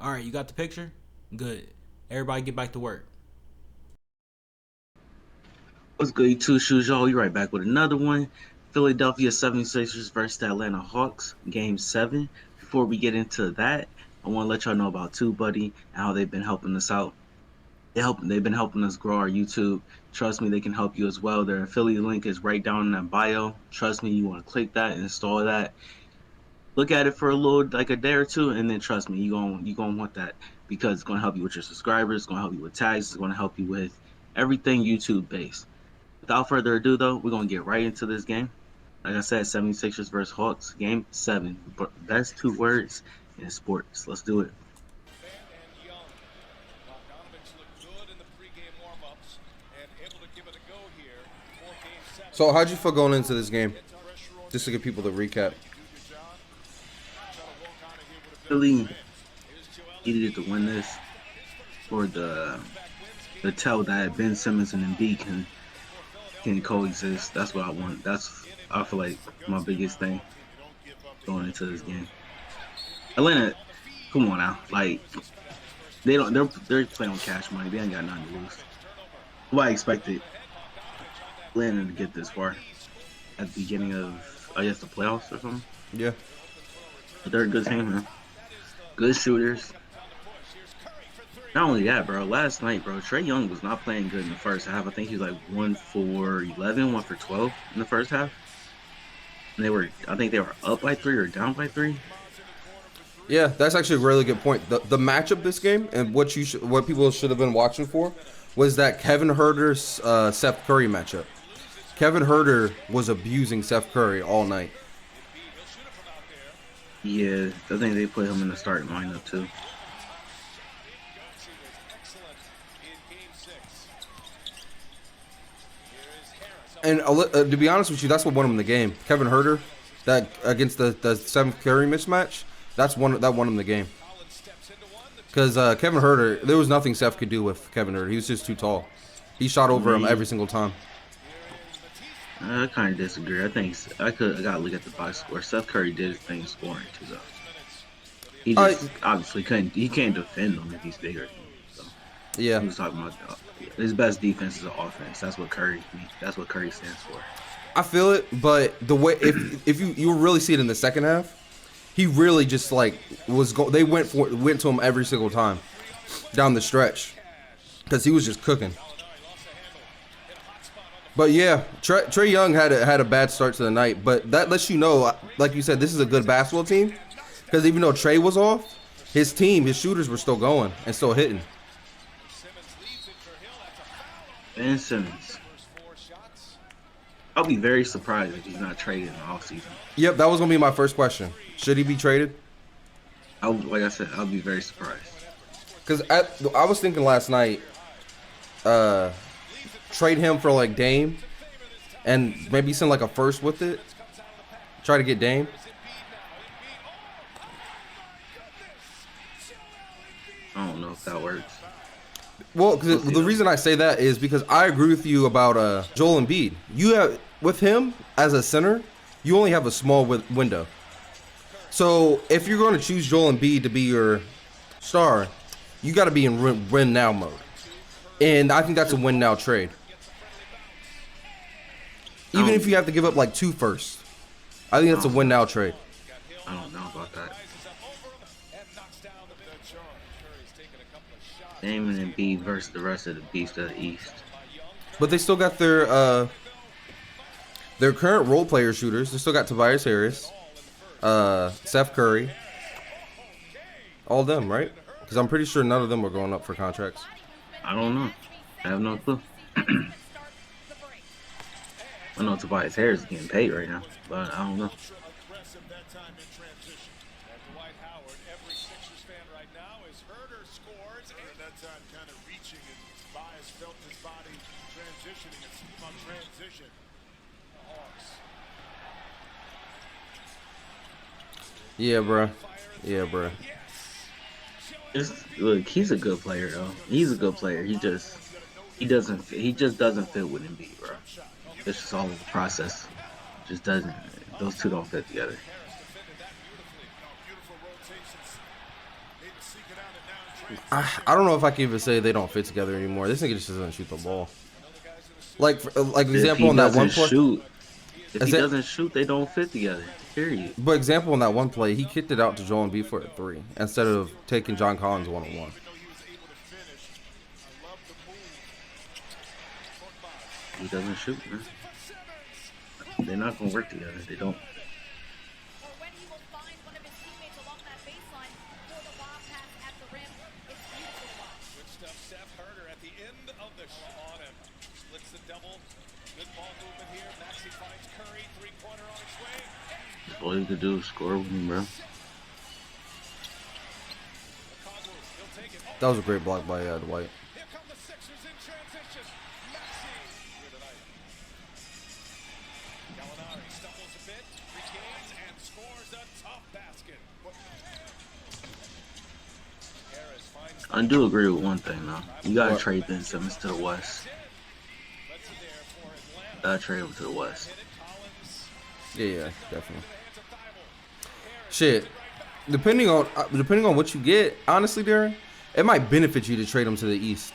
All right, you got the picture? Good. Everybody get back to work. What's good, you two shoes, y'all? We right back with another one. Philadelphia 76ers versus the Atlanta Hawks, game 7. Before we get into that, I want to let y'all know about TubeBuddy and how they've been helping us out. They've been helping us grow our YouTube. Trust me, they can help you as well. Their affiliate link is right down in that bio. Trust me, you want to click that, install that, look at it for a little, like a day or two, and then trust me, you gonna want that because it's gonna help you with your subscribers, it's gonna help you with tags, it's gonna help you with everything YouTube based. Without further ado, though, we're going to get right into this game. Like I said, 76ers versus Hawks, game 7. Best two words in sports. Let's do it. So how'd you feel going into this game? Just to give people the recap. Philly needed to win this for the tell that Ben Simmons and Embiid can coexist. That's what I want. I feel like my biggest thing going into this game. Atlanta, come on now, like they're playing on cash money. They ain't got nothing to lose. Nobody expected Atlanta to get this far at the beginning of, I guess, the playoffs or something. Yeah. But they're a good team, man. Good shooters. Not only that, bro. Last night, bro, Trae Young was not playing good in the first half. I think he was like 1 for 11, 1 for 12 in the first half. And I think they were up by 3 or down by 3. Yeah, that's actually a really good point. The matchup this game and what people should have been watching for was that Kevin Huerter Seth Curry matchup. Kevin Huerter was abusing Seth Curry all night. Yeah, I think they put him in the starting lineup too. And to be honest with you, that's what won him the game. Kevin Huerter, that against the Seth Curry mismatch, that won him the game. Because Kevin Huerter, there was nothing Seth could do with Kevin Huerter. He was just too tall. He shot over him every single time. I kind of disagree. I think I gotta look at the box score. Seth Curry did his thing scoring too, though. He just obviously couldn't. He can't defend them if he's bigger. So. Yeah. He was talking about his best defense is offense. That's what Curry stands for. I feel it, but the way if you really see it in the second half, he really just like they went to him every single time down the stretch because he was just cooking. But yeah, Trae Young had a bad start to the night, but that lets you know, like you said, this is a good basketball team because even though Trae was off, his shooters were still going and still hitting. Ben Simmons. I'll be very surprised if he's not traded in the offseason. Yep, that was going to be my first question. Should he be traded? Like I said, I'll be very surprised. Because I was thinking last night, trade him for like Dame and maybe send like a first with it. Try to get Dame. I don't know if that works. Well, the reason I say that is because I agree with you about Joel Embiid. You have with him as a center, you only have a small window. So if you're going to choose Joel Embiid to be your star, you got to be in win now mode, and I think that's a win now trade. Even if you have to give up like 2 firsts, I think that's a win now trade. I don't know about that. Dame and Embiid versus the rest of the beast of the East. But they still got their current role player shooters. They still got Tobias Harris, Seth Curry, all of them, right? Because I'm pretty sure none of them are going up for contracts. I don't know. I have no clue. I know Tobias Harris is getting paid right now, but I don't know. Yeah, bro. Yeah, bro. Look, he's a good player though. He's a good player. He just doesn't fit with Embiid, bro. It's just all of the process. Just doesn't. Those two don't fit together. I don't know if I can even say they don't fit together anymore. This nigga just doesn't shoot the ball. Like If example he on that one doesn't play. shoot, if he Is it- doesn't shoot, they don't fit together. Period. But example on that one play, he kicked it out to Joel Embiid for a 3 instead of taking John Collins 1-on-1. He doesn't shoot, man. They're not gonna work together. They don't. Or when he will find one of his teammates along that baseline for the lob pass at the rim. It's beautiful to watch. Good stuff, Seth Herder at the end of the shot on him. Splits the double. Good ball movement here. Maxey finds Curry. Three-pointer on its way. All you could do is score with him, bro. Conley, he'll take it. Oh, That was a great block by Dwight. here come the Sixers in transition. Maxey here tonight. Gallinari stumbles a bit, regains, and scores a tough basket. Harris finds I do agree with one thing, though. You gotta What? trade Ben Simmons to the West. lets it there for Atlanta. Gotta trade him to the West. Hit it, Collins. Yeah, definitely. Hands of Thibault. Shit. Depending on what you get, honestly, Darren, it might benefit you to trade him to the East.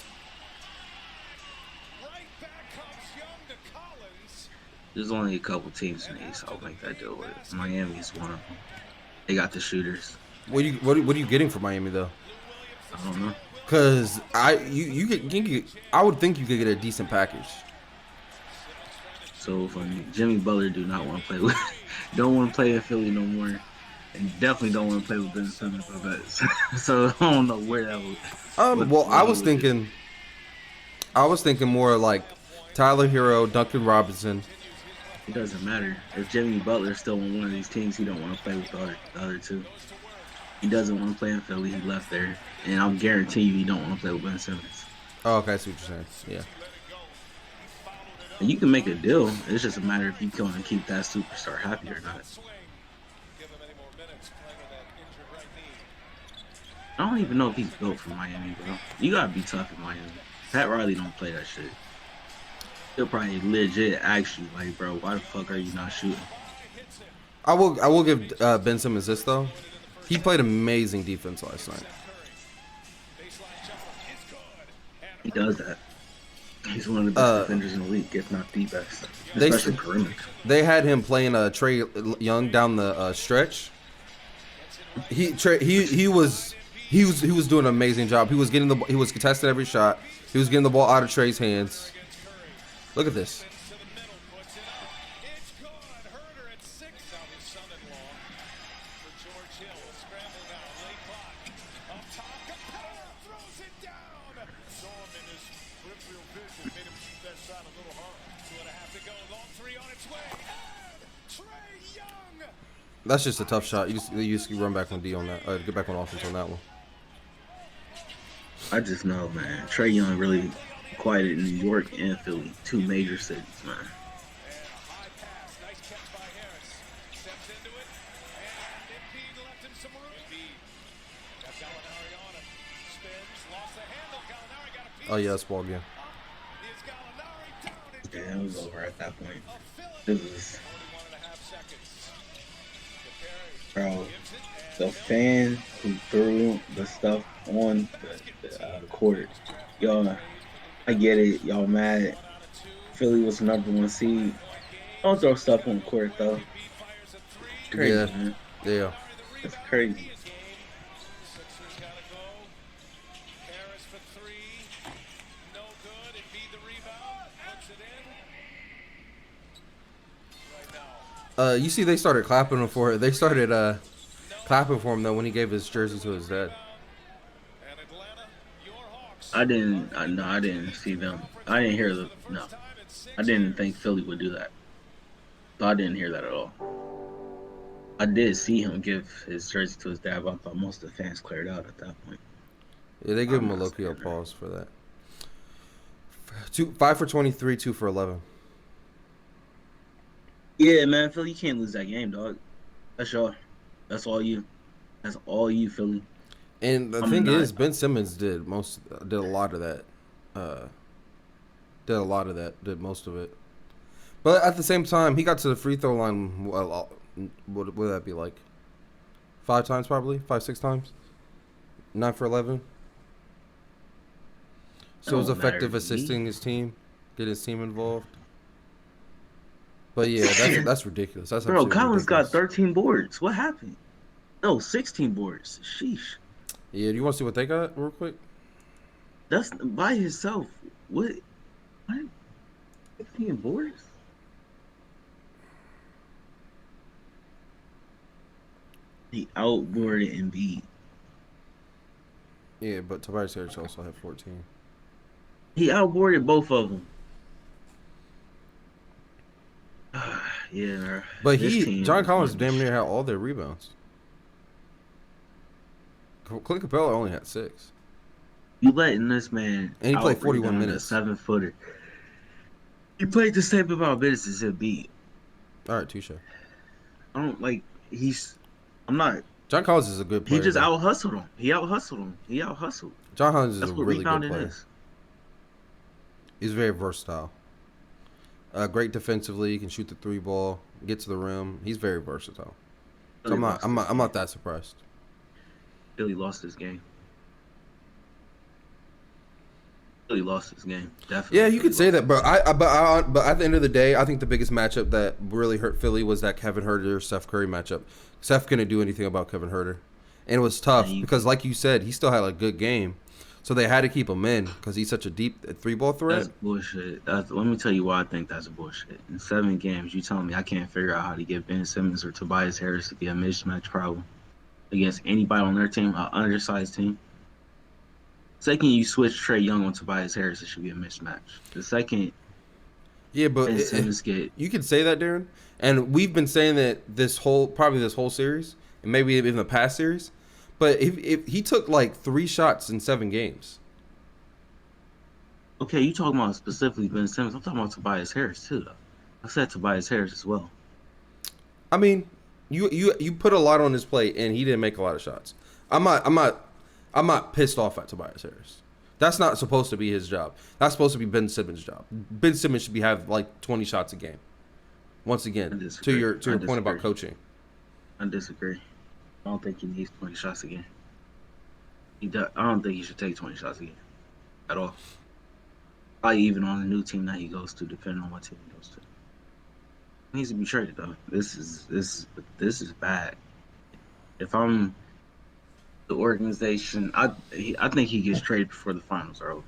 Right back comes Young to Collins. There's only a couple teams in the East I'll make that deal with. Miami's one of them. They got the shooters. What are you getting for Miami though? I don't know. Cause I would think you could get a decent package. So funny. Jimmy Butler do not want to play with, don't want to play in Philly no more, and definitely don't want to play with Ben Simmons. I bet. So I don't know where that was. Well, I was thinking more like Tyler Hero, Duncan Robinson. It doesn't matter. If Jimmy Butler's still on one of these teams, he don't want to play with the other two. He doesn't want to play in Philly. He left there, and I'm guarantee you he don't want to play with Ben Simmons. Oh, okay, I see what you're saying. Yeah. And you can make a deal. It's just a matter if you going to keep that superstar happy or not. Swing. Give him any more minutes playing with that injured right knee. I don't even know if he's built for Miami, bro. You gotta be tough in Miami. Pat Riley don't play that shit. He'll probably legit ask you, like, bro, why the fuck are you not shooting? I will give Ben Simmons this though. He played amazing defense last night. Baseline jumper is good. He does that. He's one of the best defenders in the league, if not the best. They- Especially perimeter. They had him playing Trey Young down the stretch. He was doing an amazing job. He was contesting every shot. He was getting the ball out of Trey's hands. Look at this. To the middle, puts it up. It's good. Herder at 6. Now his son-in-law for George Hill. Scramble now. Late clock. Up top. Capella throws it down. Saw him in his peripheral vision. Made him shoot that shot a little hard. 2.5 to go. Long three on its way. And Trae Young. That's just a tough shot. You just run back on D on that. Get back on offense on that one. I just know, man. Trey Young really quieted New York and Philly, two major cities, man. And high pass. Nice catch by Harris. Steps into it. And Embiid left him some room. Embiid. Got Gallinari on him. Spins. Lost the handle. Gallinari got a piece. Oh yeah, that's ball game. Is Gallinari down? It's Yeah, it was over at that point. a Philly. It was, 41.5 seconds. bro, the fan who threw the stuff on the court. Y'all, I get it. Y'all mad. Philly was the #1 seed. Don't throw stuff on the court, though. Crazy, Yeah. man. Yeah. It's crazy. Sixers gotta go. Harris for 3. No good. Embiid the rebound. Puts it in. Right now. You see, they started clapping him for it. They started clapping for him though when he gave his jersey to his dad. And Atlanta, your Hawks. I didn't see them. I didn't hear the, no. I didn't think Philly would do that. So I didn't hear that at all. I did see him give his jersey to his dad, but I thought most of the fans cleared out at that point. Yeah, they give him a I'm not low key scared, man. applause for that. 5 for 23, 2 for 11. Yeah, man, Philly, you can't lose that game, dog. That's y'all. That's all you. That's all you, Philly. And the I'm thing not- is, Ben Simmons did a lot of that. Did most of it. But at the same time, he got to the free throw line. Well, what would that be like? 5 times probably, 5, 6 times. 9 for 11. So it was Don't matter effective to me. assisting his team, getting his team involved. But yeah, that's ridiculous. That's Bro, absolutely Collins ridiculous. got 13 boards. What happened? No, 16 boards. Sheesh. Yeah, do you want to see what they got real quick? That's by himself. What? 16 boards? He outboarded Embiid. Yeah, but Tobias Harris also had 14. He outboarded both of them. Yeah, But this team John is Collins gonna be damn near had all their rebounds. Clint Capella only had 6. You letting this man And he played 41 out-rebound minutes. a 7-footer. He played the same amount of minutes as Embiid. All right, touche. I don't like. I'm not. John Collins is a good player. He just though. out hustled him. He out hustled him. He out hustled. John Collins is That's a what really good rebounding player. is. He's very versatile. Great defensively. He can shoot the 3 ball, get to the rim. He's very versatile. So I'm not that surprised. Philly lost this game. Philly lost this game. Definitely. Yeah, you could say that, but but at the end of the day, I think the biggest matchup that really hurt Philly was that Kevin Huerter Steph Curry matchup. Steph couldn't do anything about Kevin Huerter, and it was tough because, like you said, he still had a good game, so they had to keep him in because he's such a deep 3-ball threat. That's bullshit. Let me tell you why I think that's bullshit. In 7 games, you telling me I can't figure out how to get Ben Simmons or Tobias Harris to be a mismatch problem against anybody on their team, an undersized team. Second, you switch Trey Young on Tobias Harris, it should be a mismatch. The second, Yeah, but Ben Simmons get you can say that, Darren, and we've been saying that this whole series, and maybe even the past series. But if he took like 3 shots in 7 games. okay, you talking about specifically Ben Simmons. I'm talking about Tobias Harris too, though. I said Tobias Harris as well. I mean, you put a lot on his plate, and he didn't make a lot of shots. I'm not pissed off at Tobias Harris. That's not supposed to be his job. That's supposed to be Ben Simmons' job. Ben Simmons should have like 20 shots a game. Once again, to your point about coaching. I disagree. I don't think he needs 20 shots a game. I don't think he should take 20 shots a game at all. Probably even on the new team that he goes to, depending on what team he goes to. He needs to be traded though. This is bad. If I'm the organization, I think he gets traded before the finals are over.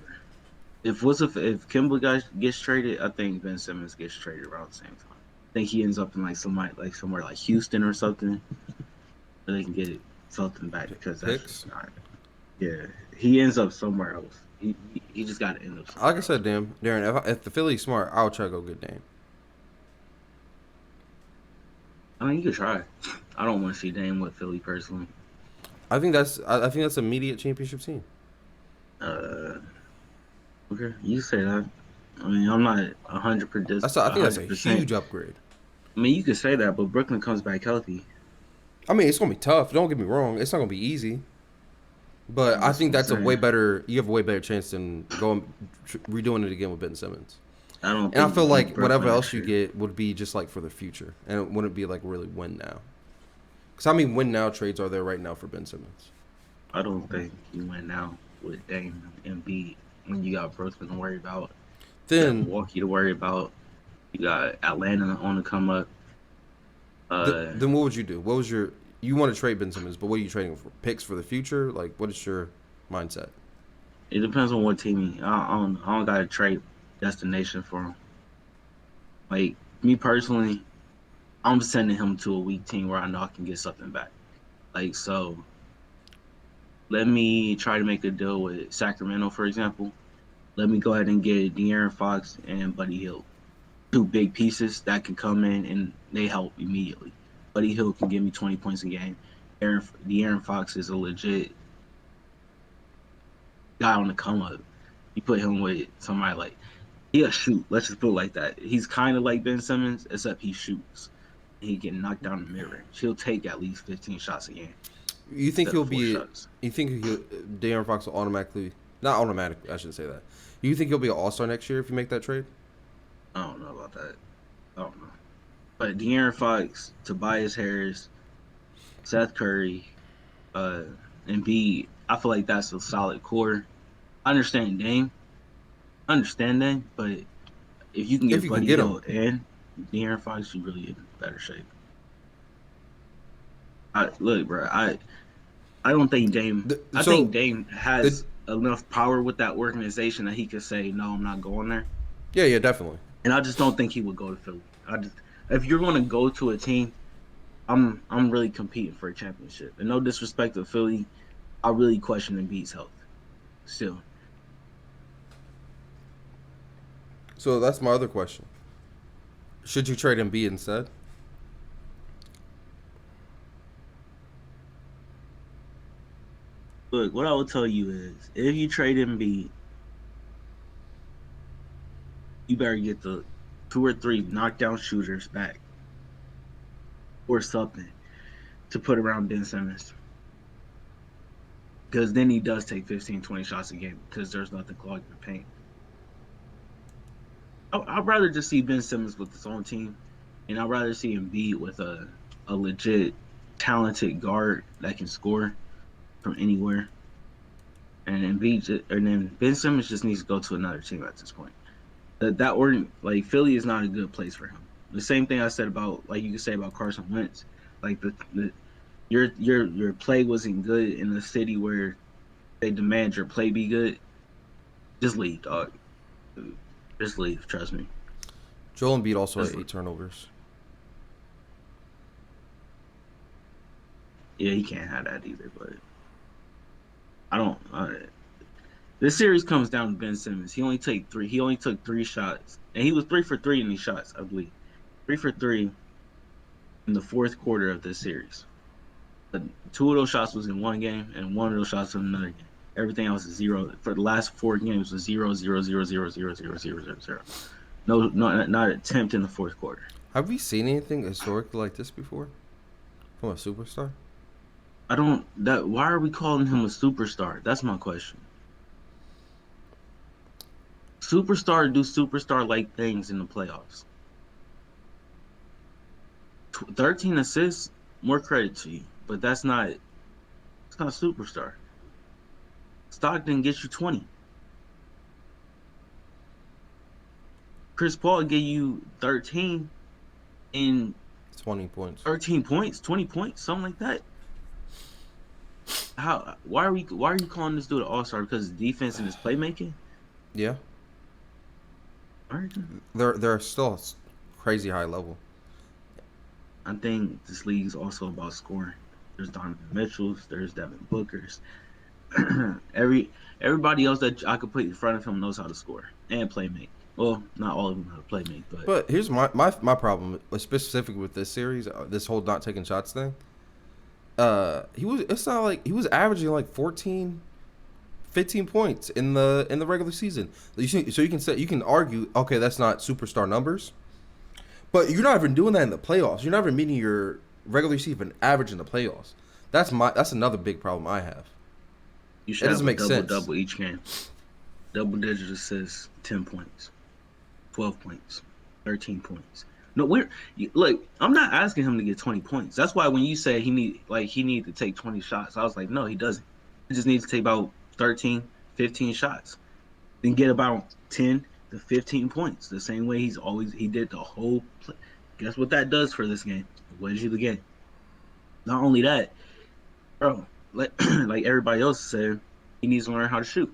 If Kimba gets traded, I think Ben Simmons gets traded around the same time. I think he ends up in somewhere like Houston or something, where they can get something back because that's just not. Yeah, he ends up somewhere else. He just got to end up somewhere. Like I said, Darren, if the Philly's smart, I'll try to go get Dame. I mean, you could try. I don't want to see Dame with Philly personally. I think that's immediate championship team. Okay, you say that. I mean, I'm not 100%. I think that's a huge upgrade. I mean, you could say that, but Brooklyn comes back healthy. I mean, it's gonna be tough. Don't get me wrong. It's not gonna be easy. But I think that's a way better. You have a way better chance than redoing it again with Ben Simmons. And I feel like whatever else you get would be just like for the future, and it wouldn't be like really win now. Because how many win now trades are there right now for Ben Simmons? I don't think you win now with Dame and Embiid when you got Brooklyn to worry about. Then Milwaukee to worry about. You got Atlanta on the come up. Then what would you do? What was you want to trade Ben Simmons, but what are you trading for? Picks for the future? Like, what is your mindset? It depends on what team. I don't got to trade destination for him. Like me personally, I'm sending him to a weak team where I know I can get something back. Like so, let me try to make a deal with Sacramento, for example. Let me go ahead and get De'Aaron Fox and Buddy Hield, 2 big pieces that can come in and they help immediately. Buddy Hield can give me 20 points a game. De'Aaron Fox is a legit guy on the come up. You put him with somebody like he'll shoot. Let's just put it like that. He's kind of like Ben Simmons, except he shoots. He can knock down the mid-range. He'll take at least 15 shots a game. You think he'll be? Shots. You think De'Aaron Fox will automatically? Not automatically. I shouldn't say that. You think he'll be an All-Star next year if you make that trade? I don't know about that. I don't know. But De'Aaron Fox, Tobias Harris, Seth Curry, Embiid, I feel like that's a solid core. I understand Dame, but if you can If get you can Buddy get Hill him. and De'Aaron Fox, you really in better shape. Look, bro, I don't think Dame. I So think Dame has enough power with that organization that he could say, "No, I'm not going there." yeah, definitely. And I just don't think he would go to Philly. If you're going to go to a team, I'm really competing for a championship. And no disrespect to Philly, I really question Embiid's health. Still, So that's my other question. Should you trade Embiid instead? look, what I will tell you is, if you trade Embiid, you better get the 2 or 3 knockdown shooters back, or something, to put around Ben Simmons. Because then he does take 15, 20 shots a game because there's nothing clogging the paint. I'd rather just see Ben Simmons with his own team, and I'd rather see him be with a legit, talented guard that can score from anywhere. And then Ben Simmons just needs to go to another team at this point. Like Philly is not a good place for him. The same thing I said about, like, you could say about Carson Wentz. Like your play wasn't good in the city where they demand your play be good. Just leave, dog. Just leave. Trust me. Joel Embiid also had 8 turnovers. Yeah, he can't have that either. But I don't. This series comes down to Ben Simmons. He only took 3 shots, and he was 3 for 3 in these shots, I believe. 3 for 3 in the fourth quarter of this series. But 2 of those shots was in one game, and 1 of those shots was in another game. Everything else is 0. For the last 4 games was 0, 0, 0, 0, 0, 0, 0, 0, 0. No, not an attempt in the fourth quarter. Have we seen anything historically like this before from a superstar? Why are we calling him a superstar? That's my question. Superstar do superstar-like things in the playoffs. 13 assists, more credit to you, but it's not superstar. Stockton gets you 20. Chris Paul gave you 13 in 20 points. 13 points, 20 points, something like that. Why are you calling this dude an all-star? Because his defense and his playmaking? Yeah. All right. They're still crazy high level. I think this league's also about scoring. There's Donovan Mitchell's, there's Devin Booker's. Everybody else that I could put in front of him knows how to score and play make. Well, not all of them know how to play make, But here's my problem, specifically with this series, this whole not taking shots thing. It's not like he was averaging like 14, 15 points in the regular season. So you can argue, okay, that's not superstar numbers, but you're not even doing that in the playoffs. You're not even meeting your regular season average in the playoffs. That's another big problem I have. You should have a make sense. double each game. Double-digit assists, 10 points, 12 points, 13 points. No, I'm not asking him to get 20 points. That's why when you say he need to take 20 shots, I was like, no, he doesn't. He just needs to take about 13, 15 shots, then get about 10 to 15 points. The same way he did the whole play. Guess what that does for this game? It wins you the game. Not only that, bro, like everybody else said, he needs to learn how to shoot.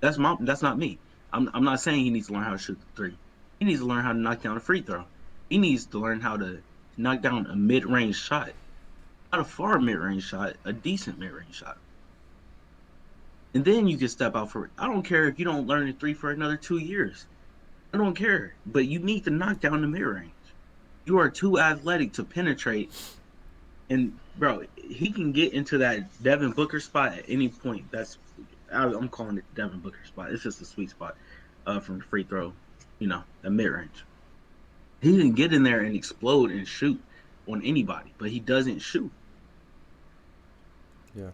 That's not me. I'm not saying he needs to learn how to shoot the 3. He needs to learn how to knock down a free throw. He needs to learn how to knock down a mid-range shot. Not a far mid-range shot, a decent mid-range shot. And then you can step out for it. I don't care if you don't learn the 3 for another 2 years. I don't care. But you need to knock down the mid-range. You are too athletic to penetrate. And, bro, he can get into that Devin Booker spot at any point. I'm calling it Devin Booker spot. It's just a sweet spot from the free throw, the mid-range. He can get in there and explode and shoot on anybody, but he doesn't shoot. Yeah.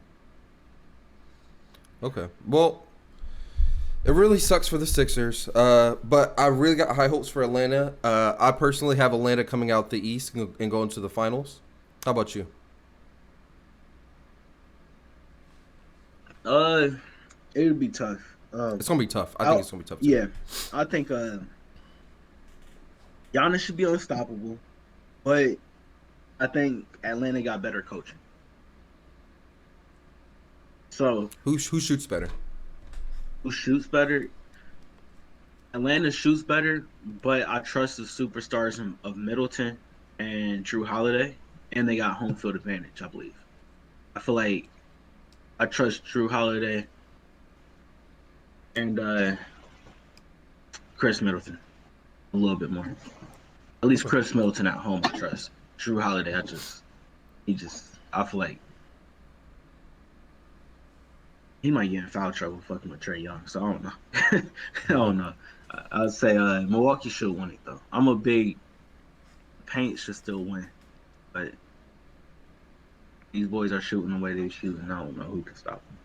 Okay. Well, it really sucks for the Sixers, but I really got high hopes for Atlanta. I personally have Atlanta coming out the East and going to the finals. How about you? It would be tough. It's gonna be tough. I think it's gonna be tough. Too. Yeah, I think Giannis should be unstoppable, but I think Atlanta got better coaching. So Who shoots better? who shoots better? Atlanta shoots better, but I trust the superstars of Middleton and Drew Holiday, and they got home field advantage, I believe. I feel like I trust Drew Holiday and Chris Middleton a little bit more. At least Chris Middleton at home, I trust. Drew Holiday, I feel like he might get in foul trouble fucking with Trae Young, so I don't know. I don't know. I'd say Milwaukee should win it, though. I'm a big paint should still win, but these boys are shooting the way they shoot, and I don't know who can stop them.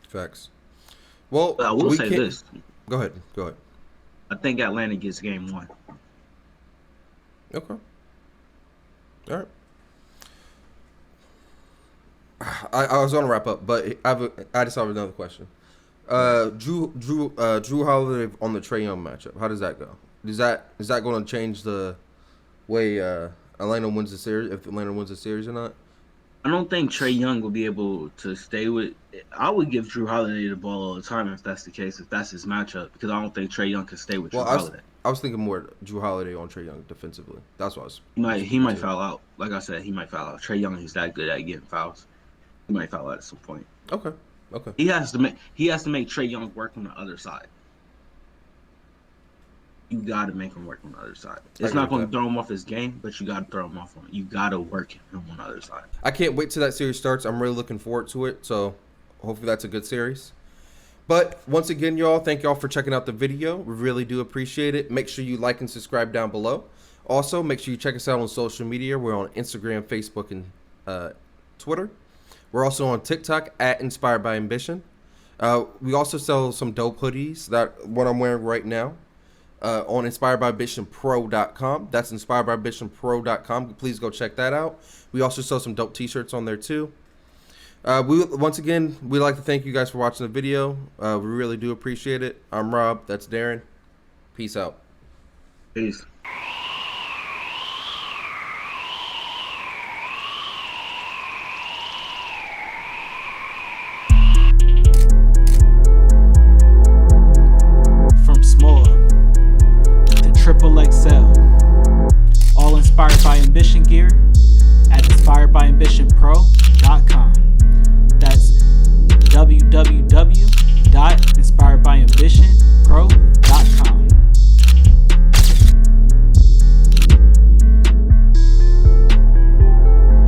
Facts. Well, But I will say this. Go ahead. I think Atlanta gets game 1. Okay. All right. I was gonna wrap up, but I just have another question. Drew Holiday on the Trae Young matchup. How does that go? Is that going to change the way Atlanta wins the series? If Atlanta wins the series or not? I don't think Trae Young will be able to stay with. I would give Drew Holiday the ball all the time if that's the case. If that's his matchup, because I don't think Trae Young can stay with Drew Holiday. I was thinking more Drew Holiday on Trae Young defensively. That's what I was. He might foul out. Like I said, he might foul out. Trae Young is that good at getting fouls. He might foul out at some point. Okay. He has to make Trae Young work on the other side. You got to make him work on the other side. It's not going to throw him off his game, but you got to throw him off on it. You got to work him on the other side. I can't wait till that series starts. I'm really looking forward to it. So hopefully that's a good series. But once again, y'all, thank y'all for checking out the video. We really do appreciate it. Make sure you like and subscribe down below. Also, make sure you check us out on social media. We're on Instagram, Facebook, and Twitter. We're also on TikTok at Inspired by Ambition. We also sell some dope hoodies, that what I'm wearing right now, on inspiredbyambitionpro.com. That's inspiredbyambitionpro.com. Please go check that out. We also sell some dope t-shirts on there too. We'd like to thank you guys for watching the video. We really do appreciate it. I'm Rob. That's Darren. Peace out. Peace. XXL. All inspired by ambition gear at inspiredbyambitionpro.com. That's www.inspiredbyambitionpro.com.